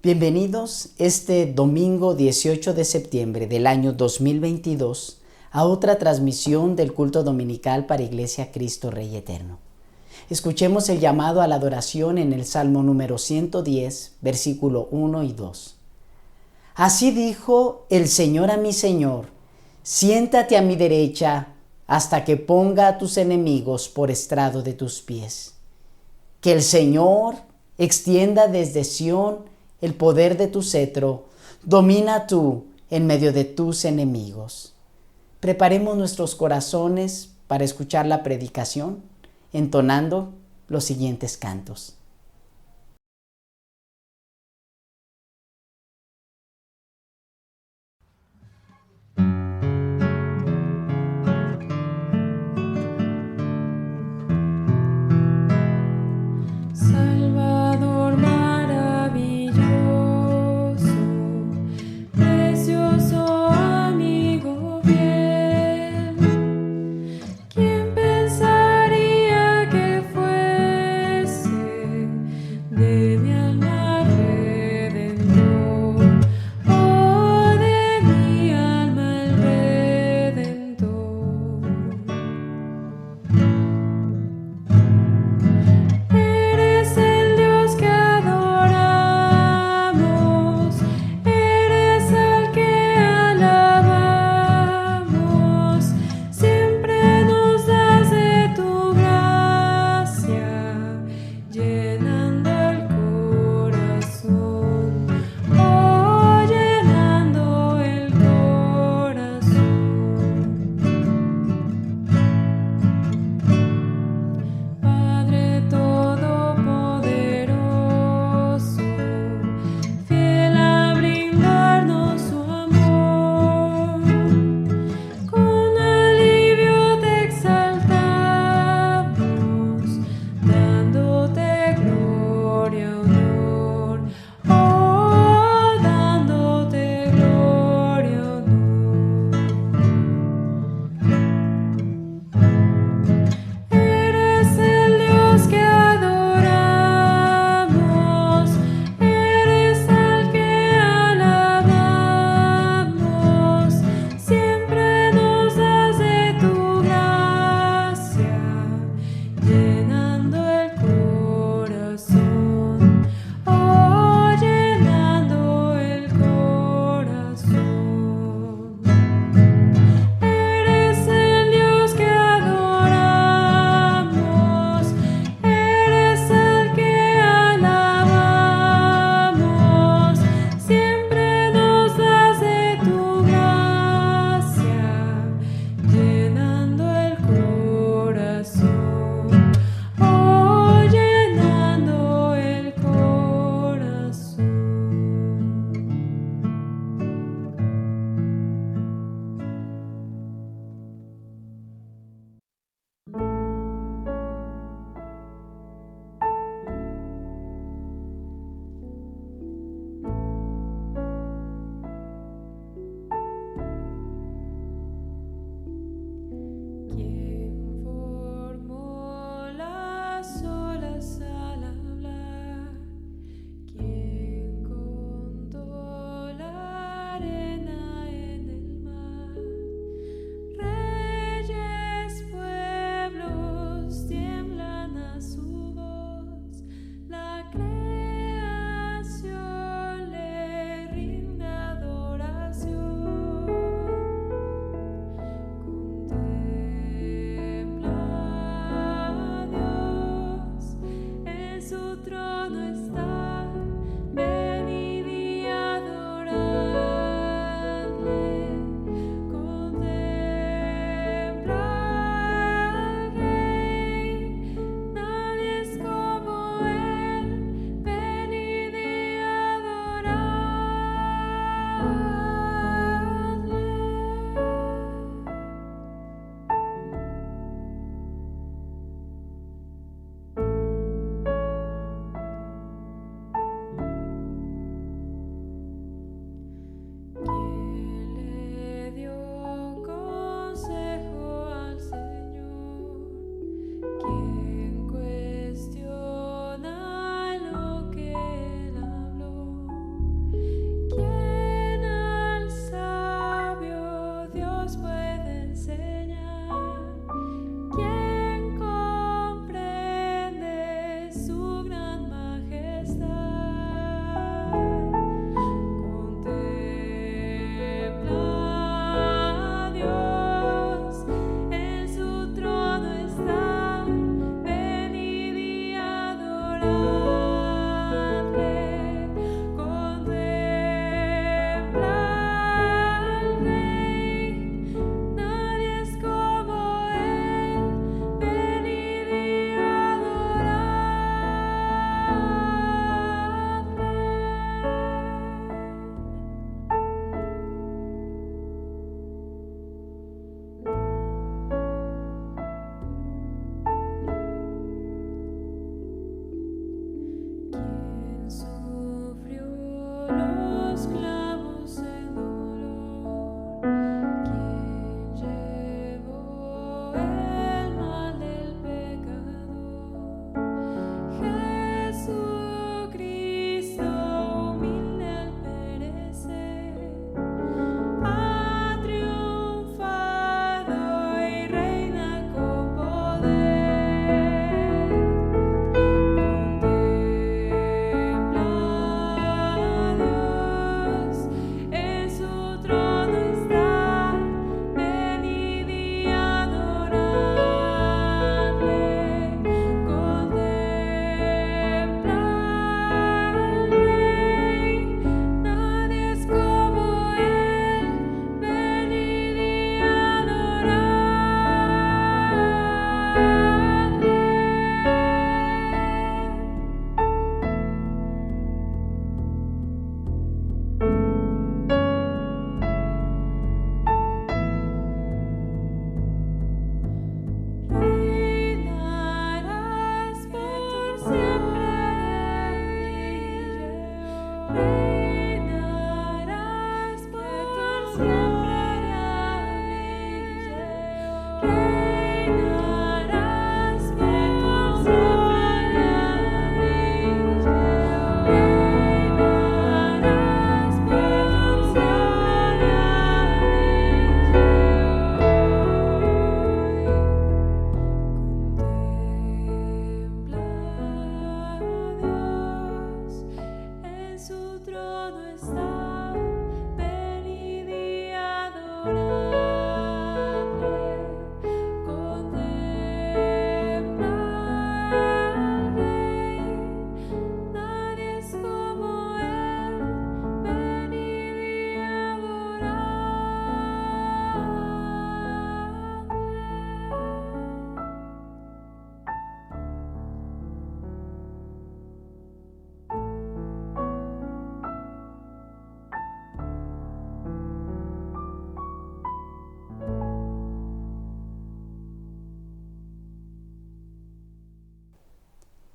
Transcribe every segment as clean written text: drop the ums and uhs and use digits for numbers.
Bienvenidos este domingo 18 de septiembre del año 2022 a otra transmisión del culto dominical para Iglesia Cristo Rey Eterno. Escuchemos el llamado a la adoración en el Salmo número 110, versículo 1 y 2. Así dijo el Señor a mi Señor: siéntate a mi derecha hasta que ponga a tus enemigos por estrado de tus pies. Que el Señor extienda desde Sión el poder de tu cetro, domina tú en medio de tus enemigos. Preparemos nuestros corazones para escuchar la predicación, entonando los siguientes cantos. Salvador maravilloso, precioso amigo fiel, ¿quién pensaría que fuese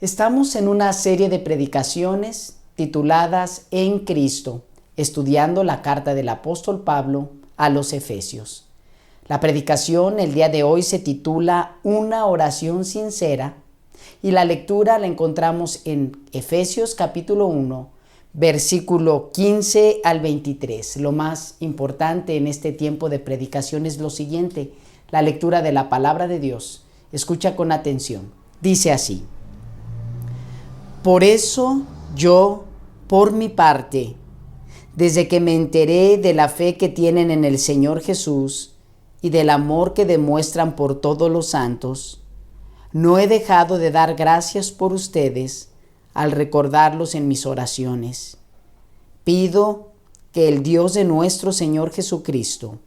Estamos en una serie de predicaciones tituladas En Cristo, estudiando la carta del apóstol Pablo a los Efesios. La predicación el día de hoy se titula Una oración sincera y la lectura la encontramos en Efesios capítulo 1, versículo 15 al 23. Lo más importante en este tiempo de predicación es lo siguiente, la lectura de la palabra de Dios. Escucha con atención. Dice así: Por eso yo, por mi parte, desde que me enteré de la fe que tienen en el Señor Jesús y del amor que demuestran por todos los santos, no he dejado de dar gracias por ustedes al recordarlos en mis oraciones. Pido que el Dios de nuestro Señor Jesucristo,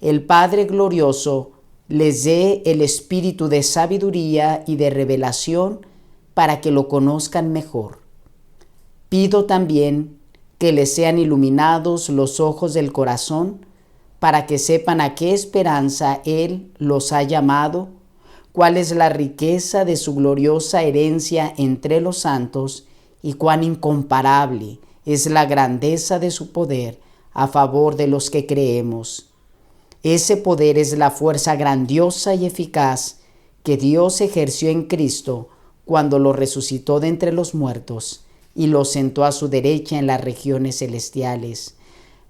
el Padre glorioso, les dé el espíritu de sabiduría y de revelación para que lo conozcan mejor. Pido también que les sean iluminados los ojos del corazón para que sepan a qué esperanza Él los ha llamado, cuál es la riqueza de su gloriosa herencia entre los santos y cuán incomparable es la grandeza de su poder a favor de los que creemos. Ese poder es la fuerza grandiosa y eficaz que Dios ejerció en Cristo cuando lo resucitó de entre los muertos y lo sentó a su derecha en las regiones celestiales,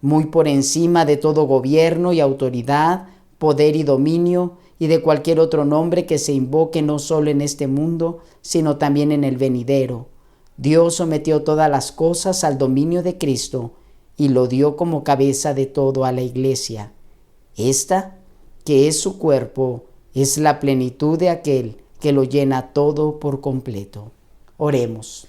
muy por encima de todo gobierno y autoridad, poder y dominio, y de cualquier otro nombre que se invoque no solo en este mundo, sino también en el venidero. Dios sometió todas las cosas al dominio de Cristo y lo dio como cabeza de todo a la Iglesia. Esta, que es su cuerpo, es la plenitud de aquel que lo llena todo por completo. Oremos.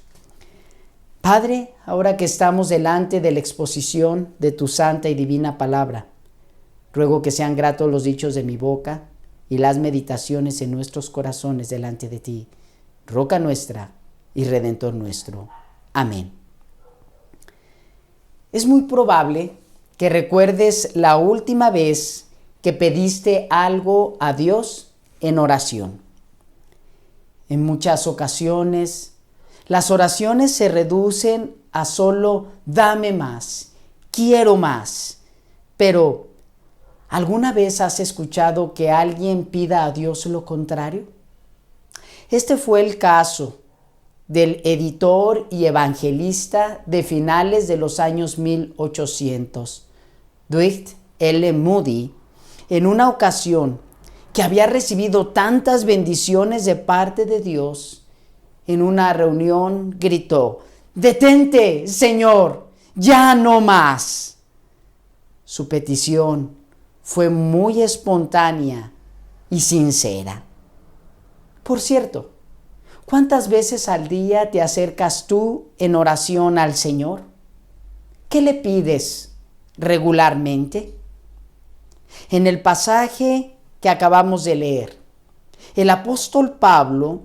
Padre, ahora que estamos delante de la exposición de tu santa y divina palabra, ruego que sean gratos los dichos de mi boca y las meditaciones en nuestros corazones delante de ti, roca nuestra y redentor nuestro. Amén. Es muy probable que recuerdes la última vez que pediste algo a Dios en oración. En muchas ocasiones, las oraciones se reducen a solo dame más, quiero más. Pero, ¿alguna vez has escuchado que alguien pida a Dios lo contrario? Este fue el caso del editor y evangelista de finales de los años 1800, Dwight L. Moody, en una ocasión que había recibido tantas bendiciones de parte de Dios. En una reunión gritó: «¡Detente, Señor! ¡Ya no más!». Su petición fue muy espontánea y sincera. Por cierto, ¿cuántas veces al día te acercas tú en oración al Señor? ¿Qué le pides regularmente? En el pasaje que acabamos de leer, el apóstol Pablo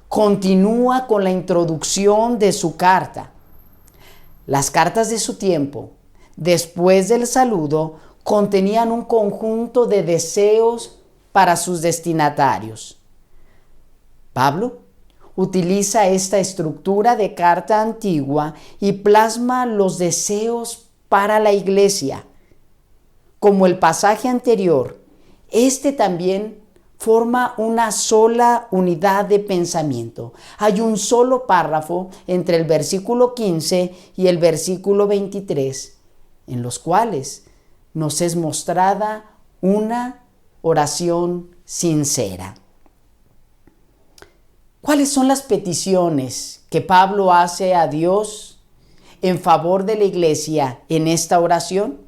continúa con la introducción de su carta. Las cartas de su tiempo, después del saludo, contenían un conjunto de deseos para sus destinatarios. Pablo utiliza esta estructura de carta antigua y plasma los deseos para la iglesia. Como el pasaje anterior, este también forma una sola unidad de pensamiento. Hay un solo párrafo entre el versículo 15 y el versículo 23, en los cuales nos es mostrada una oración sincera. ¿Cuáles son las peticiones que Pablo hace a Dios en favor de la iglesia en esta oración?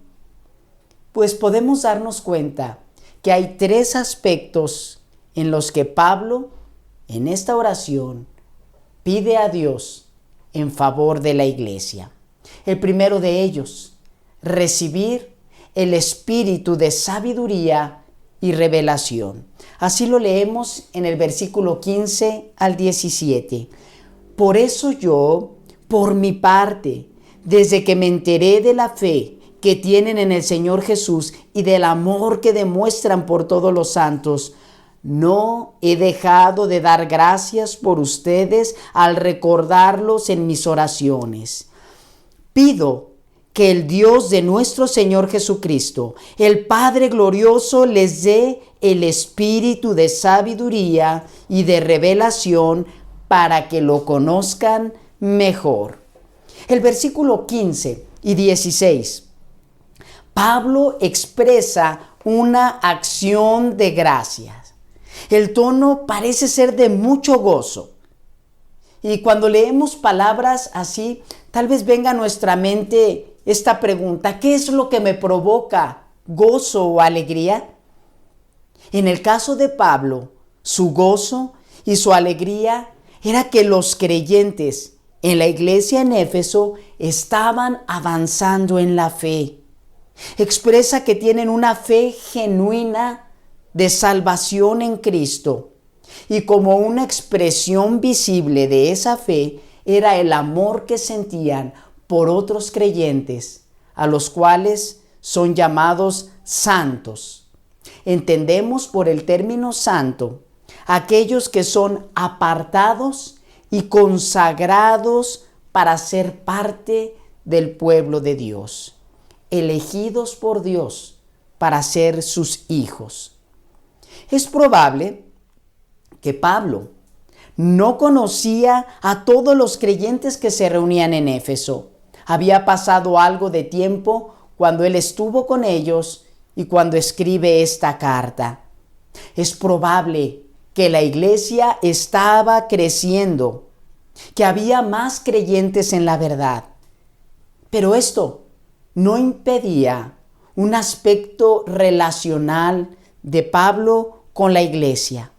Pues podemos darnos cuenta que hay tres aspectos en los que Pablo, en esta oración, pide a Dios en favor de la iglesia. El primero de ellos, recibir el espíritu de sabiduría y revelación. Así lo leemos en el versículo 15 al 17. Por eso yo, por mi parte, desde que me enteré de la fe que tienen en el Señor Jesús y del amor que demuestran por todos los santos, no he dejado de dar gracias por ustedes al recordarlos en mis oraciones. Pido que el Dios de nuestro Señor Jesucristo, el Padre glorioso, les dé el espíritu de sabiduría y de revelación para que lo conozcan mejor. El versículo 15 y 16. Pablo expresa una acción de gracias. El tono parece ser de mucho gozo. Y cuando leemos palabras así, tal vez venga a nuestra mente esta pregunta: ¿qué es lo que me provoca gozo o alegría? En el caso de Pablo, su gozo y su alegría era que los creyentes en la iglesia en Éfeso estaban avanzando en la fe. Expresa que tienen una fe genuina de salvación en Cristo. Y como una expresión visible de esa fe era el amor que sentían por otros creyentes, a los cuales son llamados santos. Entendemos por el término santo aquellos que son apartados y consagrados para ser parte del pueblo de Dios, elegidos por Dios para ser sus hijos. Es probable que Pablo no conocía a todos los creyentes que se reunían en Éfeso. Había pasado algo de tiempo cuando él estuvo con ellos y cuando escribe esta carta. Es probable que la iglesia estaba creciendo, que había más creyentes en la verdad. Pero esto no impedía un aspecto relacional de Pablo con la iglesia,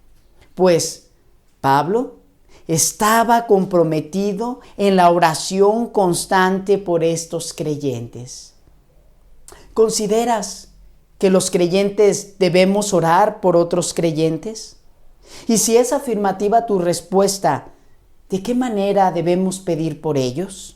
pues Pablo estaba comprometido en la oración constante por estos creyentes. ¿Consideras que los creyentes debemos orar por otros creyentes? Y si es afirmativa tu respuesta, ¿de qué manera debemos pedir por ellos?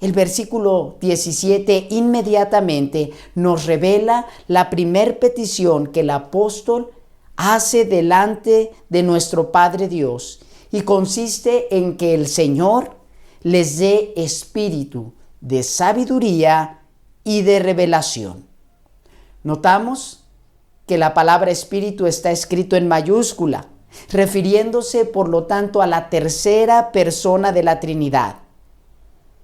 El versículo 17 inmediatamente nos revela la primer petición que el apóstol hace delante de nuestro Padre Dios, y consiste en que el Señor les dé espíritu de sabiduría y de revelación. Notamos que la palabra espíritu está escrito en mayúscula, refiriéndose por lo tanto a la tercera persona de la Trinidad.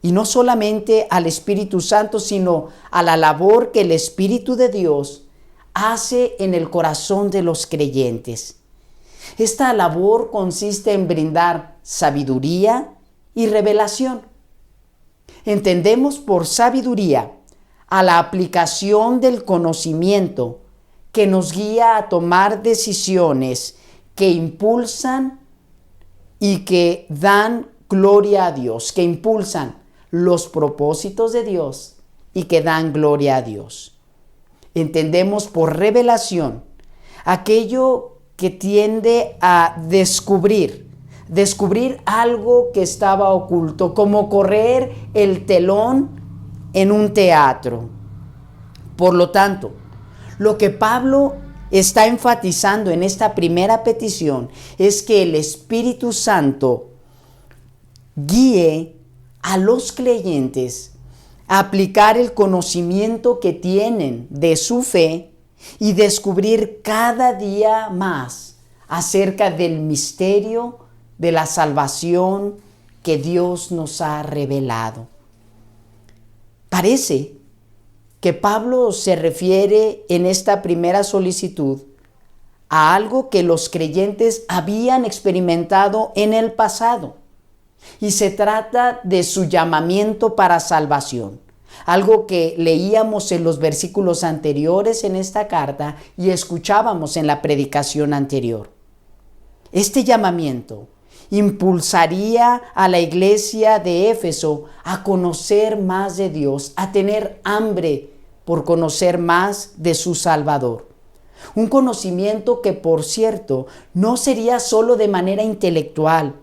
Y no solamente al Espíritu Santo, sino a la labor que el Espíritu de Dios hace en el corazón de los creyentes. Esta labor consiste en brindar sabiduría y revelación. Entendemos por sabiduría a la aplicación del conocimiento que nos guía a tomar decisiones que impulsan y que dan gloria a Dios, que impulsan los propósitos de Dios y que dan gloria a Dios. Entendemos por revelación aquello que tiende a descubrir algo que estaba oculto, como correr el telón en un teatro. Por lo tanto, lo que Pablo está enfatizando en esta primera petición es que el Espíritu Santo guíe a los creyentes a aplicar el conocimiento que tienen de su fe y descubrir cada día más acerca del misterio de la salvación que Dios nos ha revelado. Parece que Pablo se refiere en esta primera solicitud a algo que los creyentes habían experimentado en el pasado. Y se trata de su llamamiento para salvación, algo que leíamos en los versículos anteriores en esta carta y escuchábamos en la predicación anterior. Este llamamiento impulsaría a la iglesia de Éfeso a conocer más de Dios, a tener hambre por conocer más de su Salvador. Un conocimiento que, por cierto, no sería solo de manera intelectual.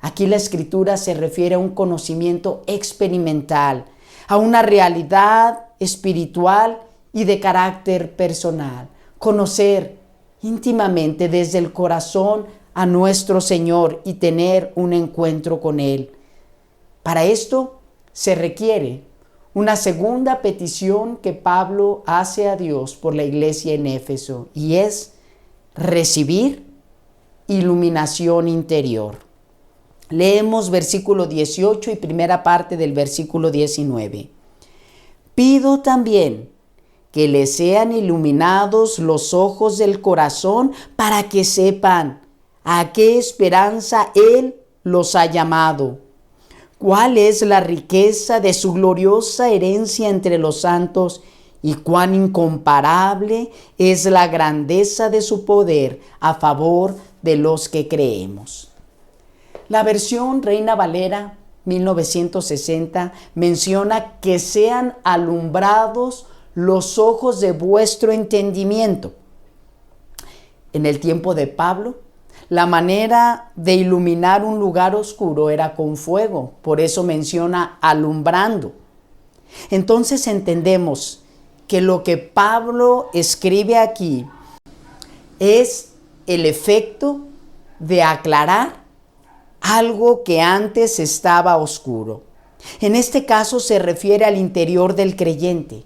Aquí la Escritura se refiere a un conocimiento experimental, a una realidad espiritual y de carácter personal. Conocer íntimamente desde el corazón a nuestro Señor y tener un encuentro con Él. Para esto se requiere una segunda petición que Pablo hace a Dios por la iglesia en Éfeso, y es recibir iluminación interior. Leemos versículo 18 y primera parte del versículo 19. Pido también que les sean iluminados los ojos del corazón para que sepan a qué esperanza Él los ha llamado, cuál es la riqueza de su gloriosa herencia entre los santos y cuán incomparable es la grandeza de su poder a favor de los que creemos. La versión Reina Valera 1960 menciona que sean alumbrados los ojos de vuestro entendimiento. En el tiempo de Pablo, la manera de iluminar un lugar oscuro era con fuego, por eso menciona alumbrando. Entonces entendemos que lo que Pablo escribe aquí es el efecto de aclarar algo que antes estaba oscuro. En este caso se refiere al interior del creyente.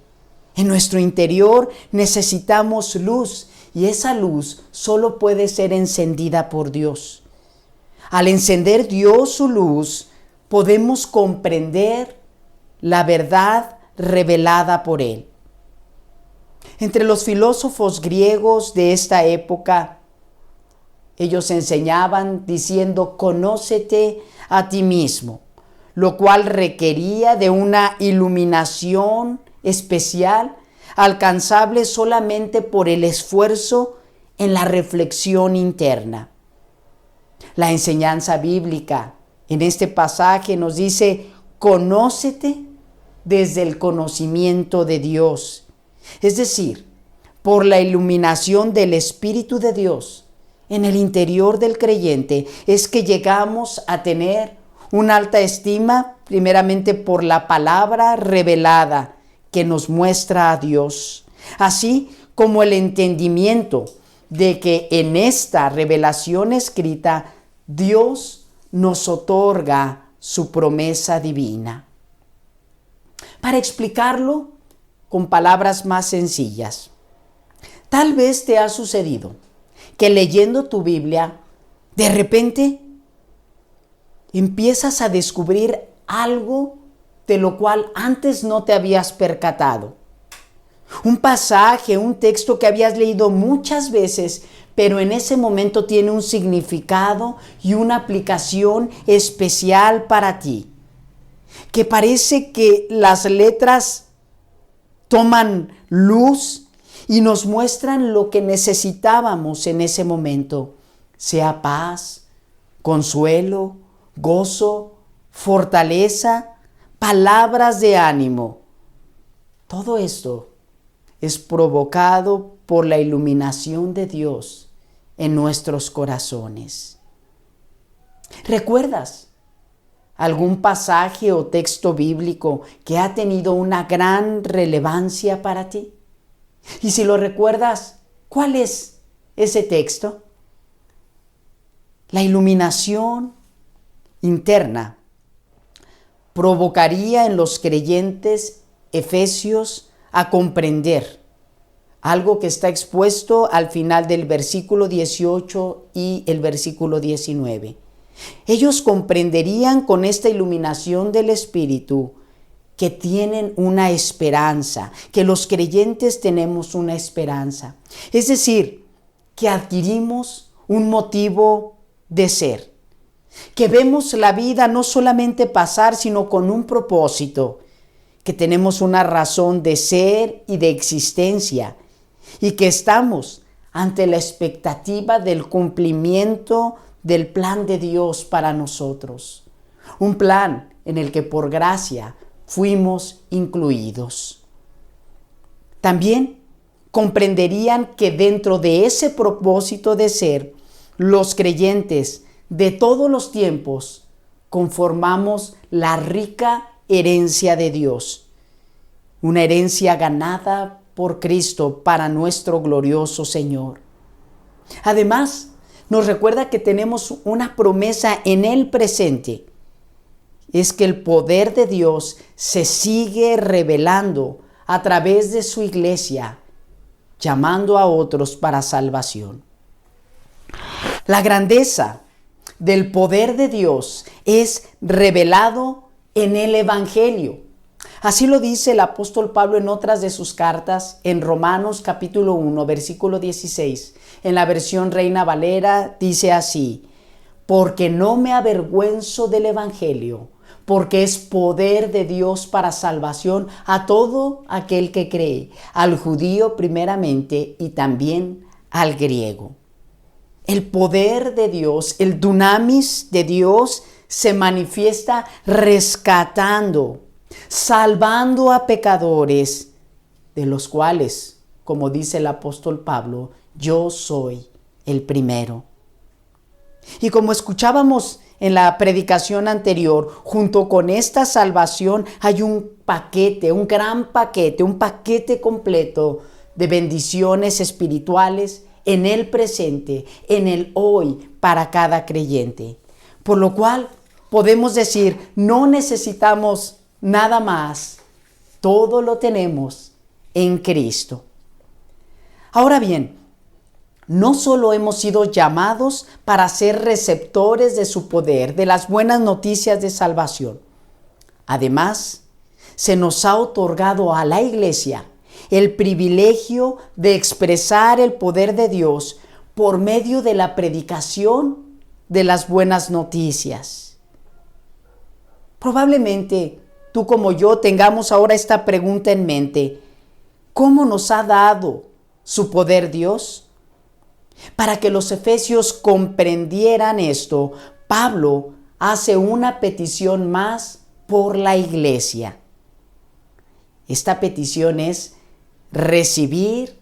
En nuestro interior necesitamos luz y esa luz solo puede ser encendida por Dios. Al encender Dios su luz, podemos comprender la verdad revelada por Él. Entre los filósofos griegos de esta época, ellos enseñaban diciendo: conócete a ti mismo, lo cual requería de una iluminación especial, alcanzable solamente por el esfuerzo en la reflexión interna. La enseñanza bíblica en este pasaje nos dice: conócete desde el conocimiento de Dios, es decir, por la iluminación del Espíritu de Dios en el interior del creyente es que llegamos a tener una alta estima, primeramente por la palabra revelada que nos muestra a Dios, así como el entendimiento de que en esta revelación escrita Dios nos otorga su promesa divina. Para explicarlo con palabras más sencillas, tal vez te ha sucedido que leyendo tu Biblia, de repente empiezas a descubrir algo de lo cual antes no te habías percatado. Un pasaje, un texto que habías leído muchas veces, pero en ese momento tiene un significado y una aplicación especial para ti. Que parece que las letras toman luz y nos muestran lo que necesitábamos en ese momento, sea paz, consuelo, gozo, fortaleza, palabras de ánimo. Todo esto es provocado por la iluminación de Dios en nuestros corazones. ¿Recuerdas algún pasaje o texto bíblico que ha tenido una gran relevancia para ti? Y si lo recuerdas, ¿cuál es ese texto? La iluminación interna provocaría en los creyentes efesios a comprender algo que está expuesto al final del versículo 18 y el versículo 19. Ellos comprenderían con esta iluminación del Espíritu que tienen una esperanza, que los creyentes tenemos una esperanza. Es decir, que adquirimos un motivo de ser, que vemos la vida no solamente pasar, sino con un propósito, que tenemos una razón de ser y de existencia, y que estamos ante la expectativa del cumplimiento del plan de Dios para nosotros. Un plan en el que por gracia fuimos incluidos. También comprenderían que dentro de ese propósito de ser, los creyentes de todos los tiempos conformamos la rica herencia de Dios, una herencia ganada por Cristo para nuestro glorioso Señor. Además, nos recuerda que tenemos una promesa en el presente. Es que el poder de Dios se sigue revelando a través de su iglesia, llamando a otros para salvación. La grandeza del poder de Dios es revelado en el Evangelio. Así lo dice el apóstol Pablo en otras de sus cartas, en Romanos capítulo 1, versículo 16. En la versión Reina Valera dice así: porque no me avergüenzo del Evangelio, porque es poder de Dios para salvación a todo aquel que cree, al judío primeramente y también al griego. El poder de Dios, el dunamis de Dios, se manifiesta rescatando, salvando a pecadores, de los cuales, como dice el apóstol Pablo, yo soy el primero. Y como escuchábamos en la predicación anterior, junto con esta salvación hay un paquete, un gran paquete, un paquete completo de bendiciones espirituales en el presente, en el hoy, para cada creyente. Por lo cual podemos decir, no necesitamos nada más, todo lo tenemos en Cristo. Ahora bien, no solo hemos sido llamados para ser receptores de su poder, de las buenas noticias de salvación. Además, se nos ha otorgado a la iglesia el privilegio de expresar el poder de Dios por medio de la predicación de las buenas noticias. Probablemente tú como yo tengamos ahora esta pregunta en mente: ¿cómo nos ha dado su poder Dios? Para que los efesios comprendieran esto, Pablo hace una petición más por la iglesia. Esta petición es recibir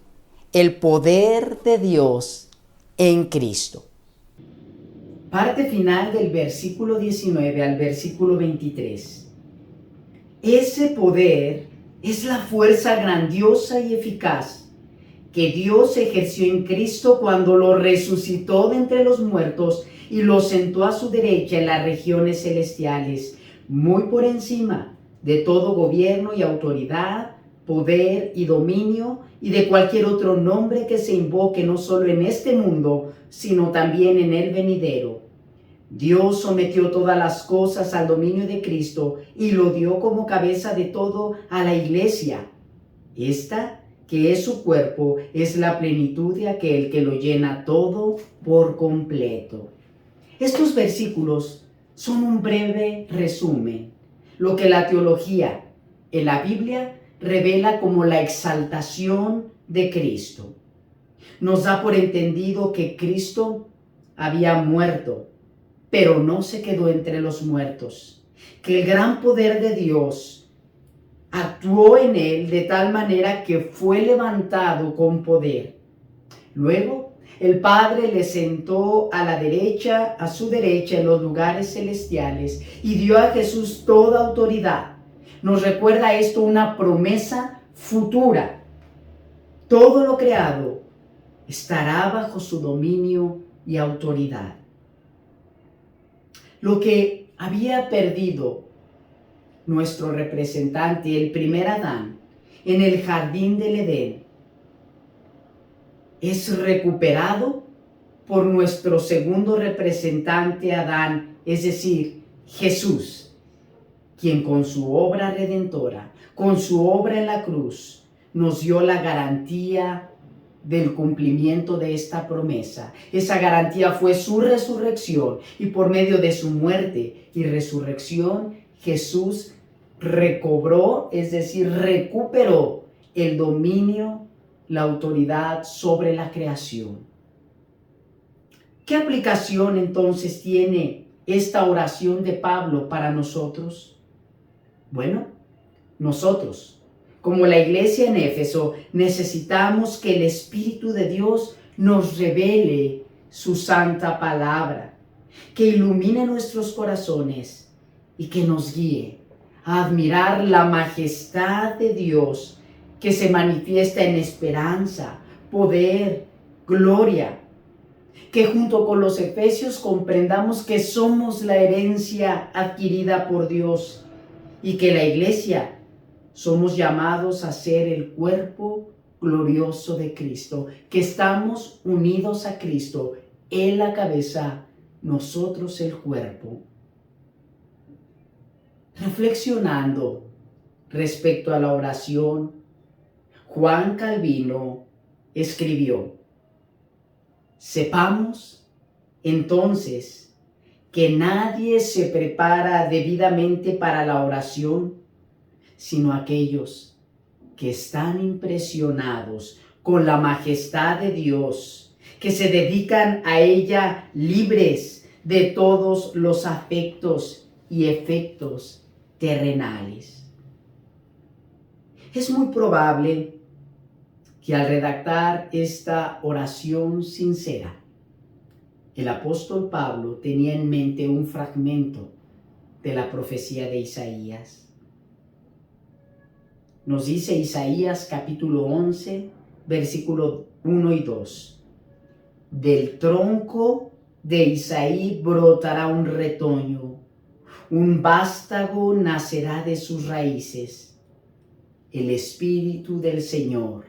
el poder de Dios en Cristo. Parte final del versículo 19 al versículo 23. Ese poder es la fuerza grandiosa y eficaz que Dios ejerció en Cristo cuando lo resucitó de entre los muertos y lo sentó a su derecha en las regiones celestiales, muy por encima de todo gobierno y autoridad, poder y dominio, y de cualquier otro nombre que se invoque no solo en este mundo, sino también en el venidero. Dios sometió todas las cosas al dominio de Cristo y lo dio como cabeza de todo a la iglesia. Esta, que es su cuerpo, es la plenitud de aquel que lo llena todo por completo. Estos versículos son un breve resumen, lo que la teología en la Biblia revela como la exaltación de Cristo. Nos da por entendido que Cristo había muerto, pero no se quedó entre los muertos, que el gran poder de Dios actuó en él de tal manera que fue levantado con poder. Luego, el Padre le sentó a su derecha en los lugares celestiales y dio a Jesús toda autoridad. Nos recuerda esto una promesa futura. Todo lo creado estará bajo su dominio y autoridad. Lo que había perdido nuestro representante, el primer Adán, en el jardín del Edén, es recuperado por nuestro segundo representante Adán, es decir, Jesús, quien con su obra redentora, con su obra en la cruz, nos dio la garantía del cumplimiento de esta promesa. Esa garantía fue su resurrección, y por medio de su muerte y resurrección, Jesús recobró, es decir, recuperó el dominio, la autoridad sobre la creación. ¿Qué aplicación entonces tiene esta oración de Pablo para nosotros? Bueno, nosotros, como la iglesia en Éfeso, necesitamos que el Espíritu de Dios nos revele su santa palabra, que ilumine nuestros corazones y que nos guíe a admirar la majestad de Dios que se manifiesta en esperanza, poder, gloria que junto con los efesios comprendamos que somos la herencia adquirida por Dios y que la iglesia somos llamados a ser el cuerpo glorioso de Cristo, que estamos unidos a Cristo, Él la cabeza, nosotros el cuerpo. Reflexionando respecto a la oración, Juan Calvino escribió: sepamos entonces que nadie se prepara debidamente para la oración, sino aquellos que están impresionados con la majestad de Dios, que se dedican a ella libres de todos los afectos y efectos terrenales. Es muy probable que al redactar esta oración sincera, el apóstol Pablo tenía en mente un fragmento de la profecía de Isaías. Nos dice Isaías capítulo 11, versículo 1 y 2. Del tronco de Isaí brotará un retoño, un vástago nacerá de sus raíces. El Espíritu del Señor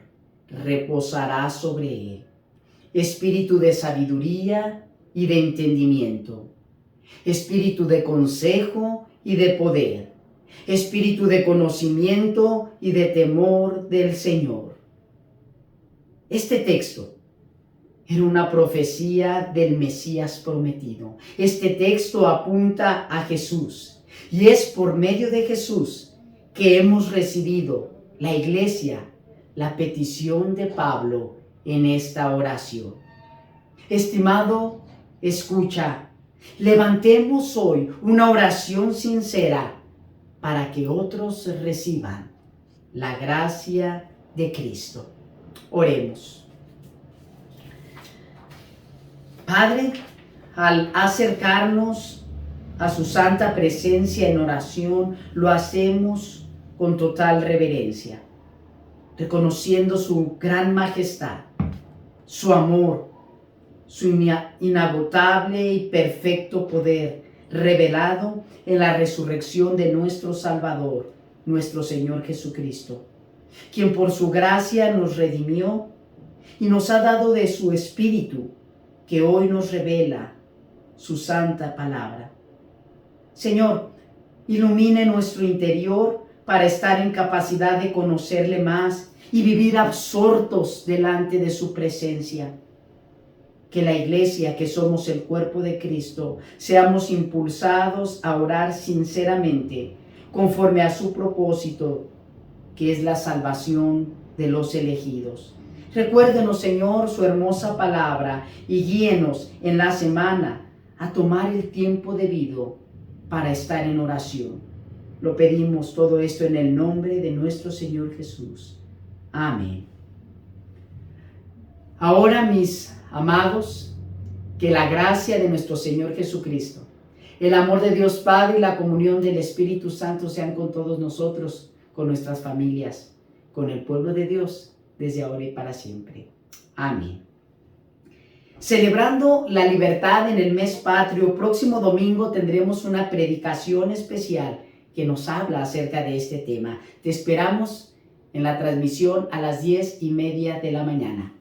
reposará sobre él, espíritu de sabiduría y de entendimiento, espíritu de consejo y de poder, espíritu de conocimiento y de temor del Señor. Este texto era una profecía del Mesías prometido. Este texto apunta a Jesús y es por medio de Jesús que hemos recibido, la iglesia, la petición de Pablo en esta oración. Estimado, escucha, levantemos hoy una oración sincera para que otros reciban la gracia de Cristo. Oremos. Padre, al acercarnos a su santa presencia en oración, lo hacemos con total reverencia, reconociendo su gran majestad, su amor, su inagotable y perfecto poder revelado en la resurrección de nuestro Salvador, nuestro Señor Jesucristo, quien por su gracia nos redimió y nos ha dado de su Espíritu, que hoy nos revela su santa palabra. Señor, ilumine nuestro interior para estar en capacidad de conocerle más y vivir absortos delante de su presencia. Que la iglesia, que somos el cuerpo de Cristo, seamos impulsados a orar sinceramente, conforme a su propósito, que es la salvación de los elegidos. Recuérdenos, Señor, su hermosa palabra y guíenos en la semana a tomar el tiempo debido para estar en oración. Lo pedimos todo esto en el nombre de nuestro Señor Jesús. Amén. Ahora, mis amados, que la gracia de nuestro Señor Jesucristo, el amor de Dios Padre y la comunión del Espíritu Santo sean con todos nosotros, con nuestras familias, con el pueblo de Dios, desde ahora y para siempre. Amén. Celebrando la libertad en el mes patrio, próximo domingo tendremos una predicación especial que nos habla acerca de este tema. Te esperamos en la transmisión a las 10:30 de la mañana.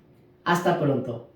Hasta pronto.